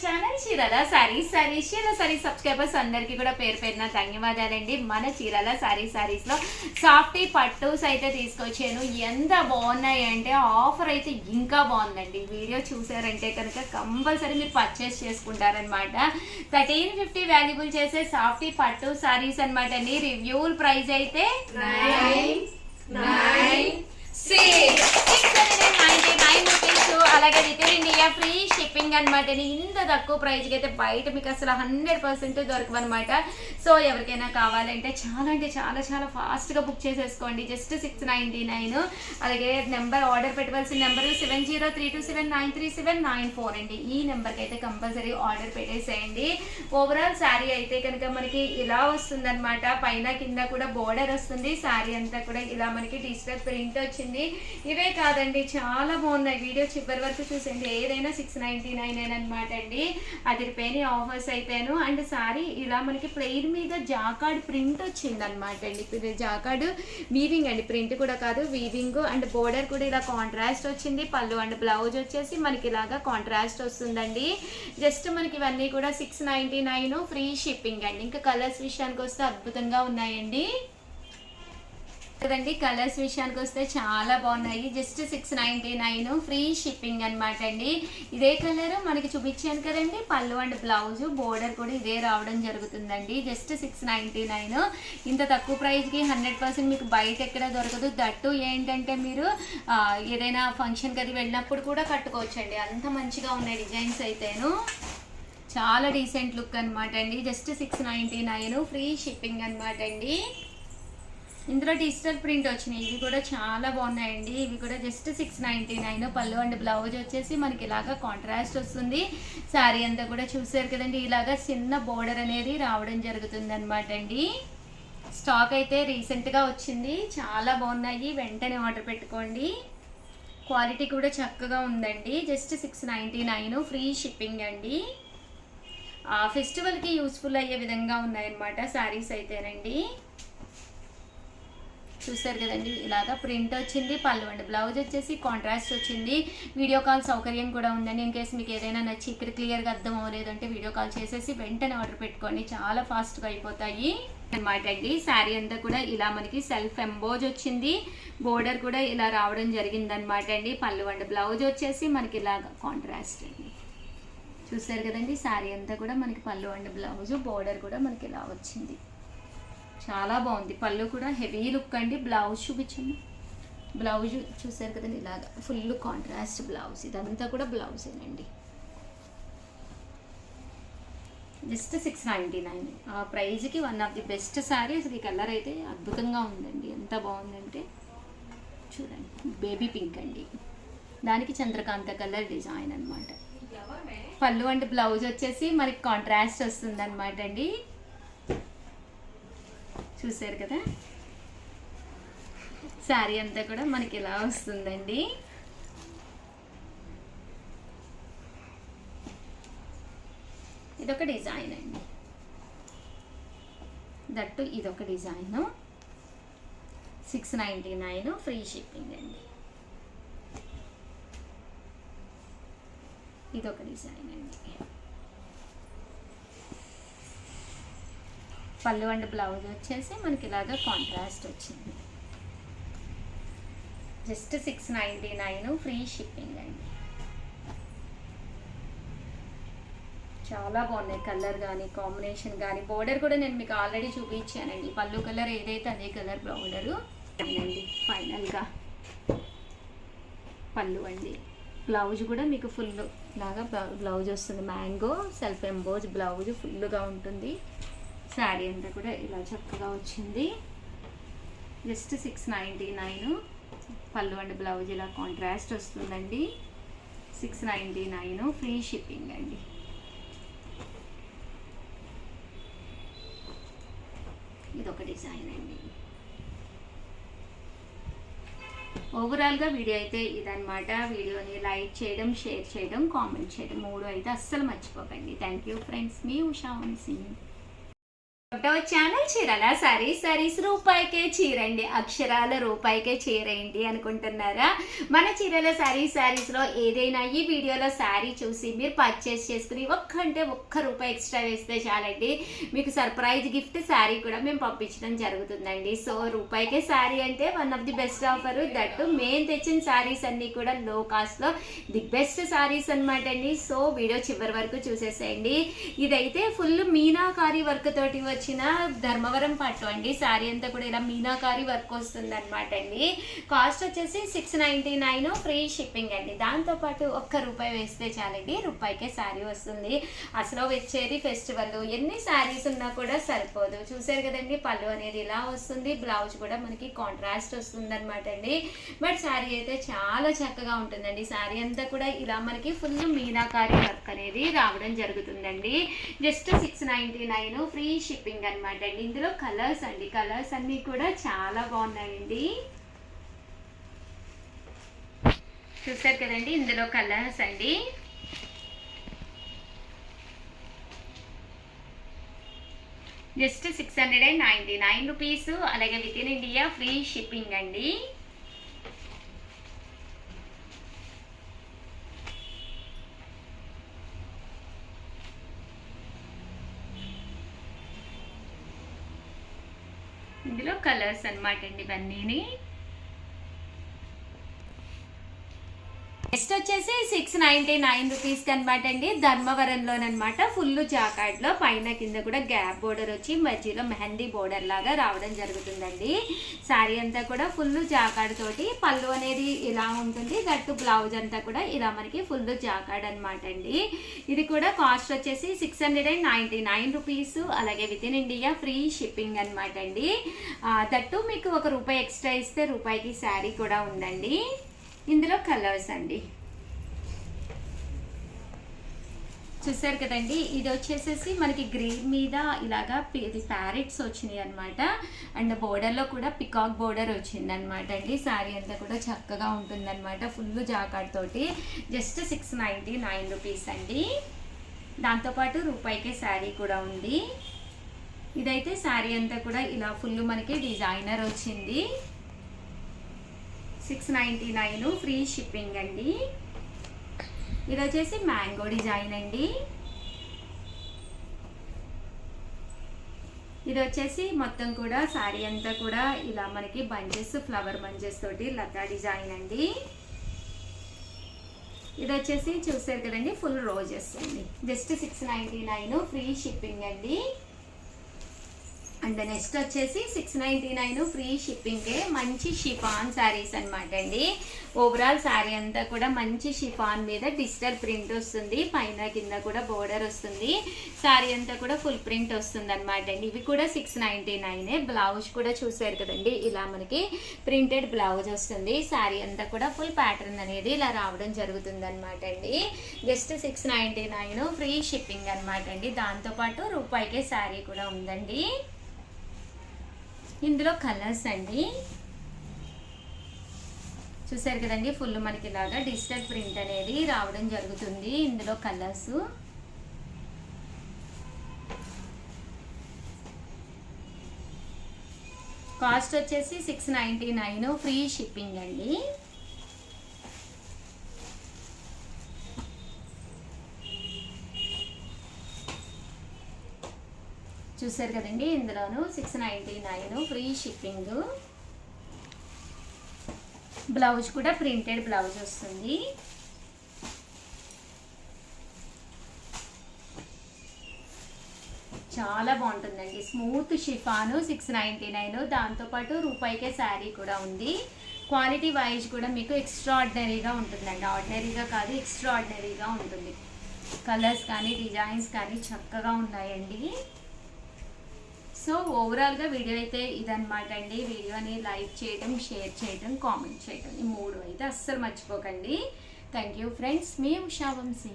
Channel Chirala saris Chirala saris subscribers అందరికీ కూడా పేరు పేరున ధన్యవాదాలండి. మన చీరాల సారీస్ లో సాఫ్టీ పట్టుస్ అయితే తీసుకొచ్చాను. ఎంత బాగున్నాయి అంటే ఆఫర్ అయితే ఇంకా బాగుందండి. వీడియో చూసారంటే కనుక కంపల్సరీ మీరు పర్చేస్ చేసుకుంటారనమాట. 1350 వాల్యుబుల్ చేసే సాఫ్టీ పట్టు సారీస్ అనమాట అండి. రివ్యూల్ ప్రైస్ అయితే 699 రూపీస్. అలాగే with in India free shipping అనమాట. ఇంత తక్కువ ప్రైస్కి అయితే బయట మీకు అసలు 100% దొరకవన్నమాట. సో ఎవరికైనా కావాలంటే చాలా అంటే చాలా చాలా ఫాస్ట్గా బుక్ చేసేసుకోండి. జస్ట్ 699. అలాగే నెంబర్ ఆర్డర్ పెట్టవలసిన నెంబరు 7032793794 అండి. ఈ నెంబర్కి అయితే కంపల్సరీ ఆర్డర్ పెట్టేసేయండి. ఓవరాల్ శారీ అయితే కనుక మనకి ఇలా వస్తుంది అనమాట. పైన కింద కూడా బోర్డర్ వస్తుంది. శారీ అంతా కూడా ఇలా మనకి డిజిటల్ ప్రింట్ వచ్చింది. ఇవే కాదండి, చాలా బాగున్నాయి. వీడియో చివరి వరకు చూసండి. ఏదైనా 699 అనమాట అండి. అది రిపేని ఆఫర్స్ అయితేను. అండ్ సారీ ఇలా మనకి ప్లెయిన్ మీద జాకార్డ్ ప్రింట్ వచ్చింది అనమాట అండి. జాకార్డ్ వీవింగ్ అండి, ప్రింట్ కూడా కాదు, వీవింగ్. అండ్ బోర్డర్ కూడా ఇలా కాంట్రాస్ట్ వచ్చింది. పళ్ళు అండ్ బ్లౌజ్ వచ్చేసి మనకి ఇలాగా కాంట్రాస్ట్ వస్తుందండి. జస్ట్ మనకి ఇవన్నీ కూడా 699 ఫ్రీ షిప్పింగ్ అండి. ఇంకా కలర్స్ విషయానికి వస్తే అద్భుతంగా ఉన్నాయండి కదండి. కలర్స్ విషయానికి వస్తే చాలా బాగున్నాయి. జస్ట్ 699 ఫ్రీ షిప్పింగ్ అనమాట అండి. ఇదే కలర్ మనకి చూపించాను కదండి. పళ్ళు అండ్ బ్లౌజ్ బోర్డర్ కూడా ఇదే రావడం జరుగుతుందండి. జస్ట్ 699. ఇంత తక్కువ ప్రైస్కి 100% మీకు బయట ఎక్కడ దొరకదు. దట్టు ఏంటంటే మీరు ఏదైనా ఫంక్షన్కి అది వెళ్ళినప్పుడు కూడా కట్టుకోవచ్చండి. అంత మంచిగా ఉన్నాయి డిజైన్స్ అయితేను. చాలా డీసెంట్ లుక్ అనమాట అండి. జస్ట్ 699 ఫ్రీ షిప్పింగ్ అనమాట అండి. ఇందులో డిజిటల్ ప్రింట్ వచ్చినాయి. ఇవి కూడా చాలా బాగున్నాయండి. ఇవి కూడా జస్ట్ 699. పళ్ళు అండ్ బ్లౌజ్ వచ్చేసి మనకి ఇలాగా కాంట్రాస్ట్ వస్తుంది. శారీ అంతా కూడా చూసారు కదండి. ఇలాగా చిన్న బోర్డర్ అనేది రావడం జరుగుతుంది అనమాట అండి. స్టాక్ అయితే రీసెంట్గా వచ్చింది. చాలా బాగున్నాయి. వెంటనే ఆర్డర్ పెట్టుకోండి. క్వాలిటీ కూడా చక్కగా ఉందండి. జస్ట్ 699 ఫ్రీ షిప్పింగ్ అండి. ఫెస్టివల్కి యూస్ఫుల్ అయ్యే విధంగా ఉన్నాయన్నమాట శారీస్ అయితేనండి. చూసారు కదండి. ఇలాగా ప్రింట్ వచ్చింది. పళ్ళు అండ్ బ్లౌజ్ వచ్చేసి కాంట్రాస్ట్ వచ్చింది. వీడియో కాల్ సౌకర్యం కూడా ఉందండి. ఇన్ కేసు మీకు ఏదైనా నచ్చి ఇక్కడ క్లియర్గా అర్థం అవ్వలేదంటే వీడియో కాల్ చేసేసి వెంటనే ఆర్డర్ పెట్టుకోండి. చాలా ఫాస్ట్గా అయిపోతాయి అనమాట అండి. శారీ అంతా కూడా ఇలా మనకి సెల్ఫ్ ఎంబోజ్ వచ్చింది. బోర్డర్ కూడా ఇలా రావడం జరిగింది అనమాట అండి. పళ్ళు అండ్ బ్లౌజ్ వచ్చేసి మనకి ఇలాగా కాంట్రాస్ట్ అండి. చూసారు కదండి. శారీ అంతా కూడా మనకి పళ్ళు అండ్ బ్లౌజ్, బోర్డర్ కూడా మనకి ఇలా వచ్చింది. చాలా బాగుంది. పళ్ళు కూడా హెవీ లుక్ అండి. బ్లౌజ్ చూపించండి. బ్లౌజ్ చూసారు కదండి. ఇలాగా ఫుల్ కాంట్రాస్ట్ బ్లౌజ్. ఇదంతా కూడా బ్లౌజేనండి. జస్ట్ 699. ఆ ప్రైజ్కి one of the best sari. అసలు ఈ కలర్ అయితే అద్భుతంగా ఉందండి. ఎంత బాగుందంటే చూడండి. బేబీ పింక్ అండి. దానికి చంద్రకాంత కలర్ డిజైన్ అనమాట. పళ్ళు అండ్ బ్లౌజ్ వచ్చేసి మనకి కాంట్రాస్ట్ వస్తుంది అనమాట అండి. చూసారు కదా. శారీ అంతా కూడా మనకి ఇలా వస్తుందండి. ఇదొక డిజైన్ అండి. దట్టు ఇదొక డిజైన్. 699 ఫ్రీ షిప్పింగ్ అండి. ఇదొక డిజైన్ అండి. పళ్ళు అండ్ బ్లౌజ్ వచ్చేసి మనకి ఇలాగా కాంట్రాస్ట్ వచ్చింది. జస్ట్ 699 ఫ్రీ షిప్పింగ్ అండి. చాలా బాగున్నాయి. కలర్ కానీ కాంబినేషన్ కానీ. బోర్డర్ కూడా నేను మీకు ఆల్రెడీ చూపించానండి. పళ్ళు కలర్ ఏదైతే అదే కలర్ బోర్డరు అండి. ఫైనల్గా పళ్ళు అండి. బ్లౌజ్ కూడా మీకు ఫుల్ లాగా బ్లౌజ్ వస్తుంది. మ్యాంగో సెల్ఫ్ ఎంబోజ్ బ్లౌజ్ ఫుల్గా ఉంటుంది. శారీ అంతా కూడా ఇలా చక్కగా వచ్చింది. జస్ట్ 699. పళ్ళు అండ్ బ్లౌజ్ ఇలా కాంట్రాస్ట్ వస్తుందండి. 699 ఫ్రీ షిప్పింగ్ అండి. ఇదొక డిజైన్ అండి. ఓవరాల్గా వీడియో అయితే ఇదనమాట. వీడియోని లైక్ చేయడం, షేర్ చేయడం, కామెంట్ చేయడం 3 అయితే అస్సలు మర్చిపోకండి. Thank you friends. మీ ఉషా వంశీ. ఒకటో ఛానల్ చీరల సారీస్ రూపాయికే చీరండి, అక్షరాల రూపాయికే చీర ఏంటి అనుకుంటున్నారా? మన చీరల సారీస్లో ఏదైనా ఈ వీడియోలో శారీ చూసి మీరు పర్చేస్ చేసుకుని ఒక్క రూపాయి ఎక్స్ట్రా వేస్తే చాలండి, మీకు సర్ప్రైజ్ గిఫ్ట్ శారీ కూడా మేము పంపించడం జరుగుతుందండి. సో రూపాయికే శారీ అంటే one of the best offer. That మేము తెచ్చిన శారీస్ అన్నీ కూడా లో కాస్ట్లో ది బెస్ట్ శారీస్ అనమాట అండి. సో వీడియో చివరి వరకు చూసేసేయండి. ఇదైతే ఫుల్ మీనాకారి వర్క్ తోటి వచ్చిన ధర్మవరం పట్టు అండి. శారీ అంతా కూడా ఇలా మీనాకారి వర్క్ వస్తుంది అనమాట అండి. కాస్ట్ వచ్చేసి 699 ఫ్రీ షిప్పింగ్ అండి. దాంతోపాటు ₹1 వేస్తే చాలండి, రూపాయికే శారీ వస్తుంది. అసలు వచ్చేది ఫెస్టివల్, ఎన్ని శారీస్ ఉన్నా కూడా సరిపోదు. చూసారు కదండి, పళ్ళు అనేది ఇలా వస్తుంది, బ్లౌజ్ కూడా మనకి కాంట్రాస్ట్ వస్తుంది అనమాట అండి. బట్ శారీ అయితే చాలా చక్కగా ఉంటుందండి. శారీ అంతా కూడా ఇలా మనకి ఫుల్ మీనాకారి వర్క్ అనేది రావడం జరుగుతుందండి. జస్ట్ 699 ఫ్రీ షిప్పింగ్ అనమాట అండి. ఇందులో కలర్స్ అండి, కలర్స్ అన్ని కూడా చాలా బాగున్నాయండి. చూసారు కదండి, ఇందులో కలర్స్ అండి. Just 699 rupees. అలాగే with in India free shipping అండి. ఇందులో కలర్స్ అన్నమాట అండి ఇవన్నీ. నెక్స్ట్ వచ్చేసి 699 రూపీస్కి అనమాట అండి. ధర్మవరంలోనమాట ఫుల్ జాకార్డ్లో పైన కింద కూడా గ్యాప్ బోర్డర్ వచ్చి మధ్యలో మెహందీ బోర్డర్ లాగా రావడం జరుగుతుందండి. శారీ అంతా కూడా ఫుల్ జాకార్డ్ తోటి, పళ్ళు అనేది ఇలా ఉంటుంది. దట్టు బ్లౌజ్ అంతా కూడా ఇలా మనకి ఫుల్ జాకార్డ్ అనమాట అండి. ఇది కూడా కాస్ట్ వచ్చేసి 699 రూపీస్. అలాగే with in India free shipping అనమాట అండి. దట్టు మీకు ₹1 ఎక్స్ట్రా ఇస్తే రూపాయికి శారీ కూడా ఉందండి. ఇందులో కలర్స్ అండి. చూసారు కదండి, ఇది వచ్చేసేసి మనకి గ్రీన్ మీద ఇలాగా ఇది ప్యారెట్స్ వచ్చినాయి అనమాట. అండ్ బోర్డర్లో కూడా పికాక్ బోర్డర్ వచ్చింది అనమాట అండి. శారీ అంతా కూడా చక్కగా ఉంటుందన్నమాట, ఫుల్ జాకార్డ్ తోటి. జస్ట్ 699 రూపీస్ అండి. దాంతోపాటు రూపాయికే శారీ కూడా ఉంది. ఇదైతే శారీ అంతా కూడా ఇలా ఫుల్ మనకి డిజైనర్ వచ్చింది. 699 ఫ్రీ షిప్పింగ్ అండి. ఇది వచ్చేసి మ్యాంగో డిజైన్ అండి. ఇది వచ్చేసి మొత్తం కూడా శారీ అంతా కూడా ఇలా మనకి బంచెస్, ఫ్లవర్ బంచెస్ తోటి లతా డిజైన్ అండి. ఇది వచ్చేసి చూసారు కదండి, ఫుల్ రోజెస్ అండి. జస్ట్ 699 ఫ్రీ షిప్పింగ్ అండి. అండ్ నెక్స్ట్ వచ్చేసి 699 ఫ్రీ షిప్పింగే మంచి షిఫాన్ శారీస్ అనమాట అండి. ఓవరాల్ శారీ అంతా కూడా మంచి షిఫాన్ మీద డిజిటల్ ప్రింట్ వస్తుంది, పైన కింద కూడా బోర్డర్ వస్తుంది. శారీ అంతా కూడా ఫుల్ ప్రింట్ వస్తుంది అనమాట అండి. ఇవి కూడా 699. బ్లౌజ్ కూడా చూసారు కదండి, ఇలా మనకి ప్రింటెడ్ బ్లౌజ్ వస్తుంది. శారీ అంతా కూడా ఫుల్ ప్యాటర్న్ అనేది ఇలా రావడం జరుగుతుంది అనమాట అండి. జస్ట్ 699 ఫ్రీ షిప్పింగ్ అనమాట అండి. దాంతోపాటు రూపాయికే శారీ కూడా ఉందండి. ఇందులో కలర్స్ అండి. చూసారు కదండి, ఫుల్ మనకి ఇలాగా డిజిటల్ ప్రింట్ అనేది రావడం జరుగుతుంది. ఇందులో కలర్స్. కాస్ట్ వచ్చేసి 699 ఫ్రీ షిప్పింగ్ అండి. చూసారు కదండి, ఇందులోను 699 ఫ్రీ షిప్పింగ్. బ్లౌజ్ కూడా ప్రింటెడ్ బ్లౌజ్ వస్తుంది. చాలా బాగుంటుందండి, స్మూత్ షిఫాను. 699. దాంతోపాటు రూపాయికే శారీ కూడా ఉంది. క్వాలిటీ వైజ్ కూడా మీకు ఎక్స్ట్రాడినరీగా ఉంటుందండి. ఆర్డినరీగా కాదు, ఎక్స్ట్రాడినరీగా ఉంటుంది. కలర్స్ కానీ డిజైన్స్ కానీ చక్కగా ఉన్నాయండి. సో ఓవరాల్గా వీడియో అయితే ఇదనమాట అండి. వీడియోని లైక్ చేయడం, షేర్ చేయడం, కామెంట్ చేయడం, ఈ 3 అయితే అస్సలు మర్చిపోకండి. Thank you friends. మీ ఉషా వంశీ.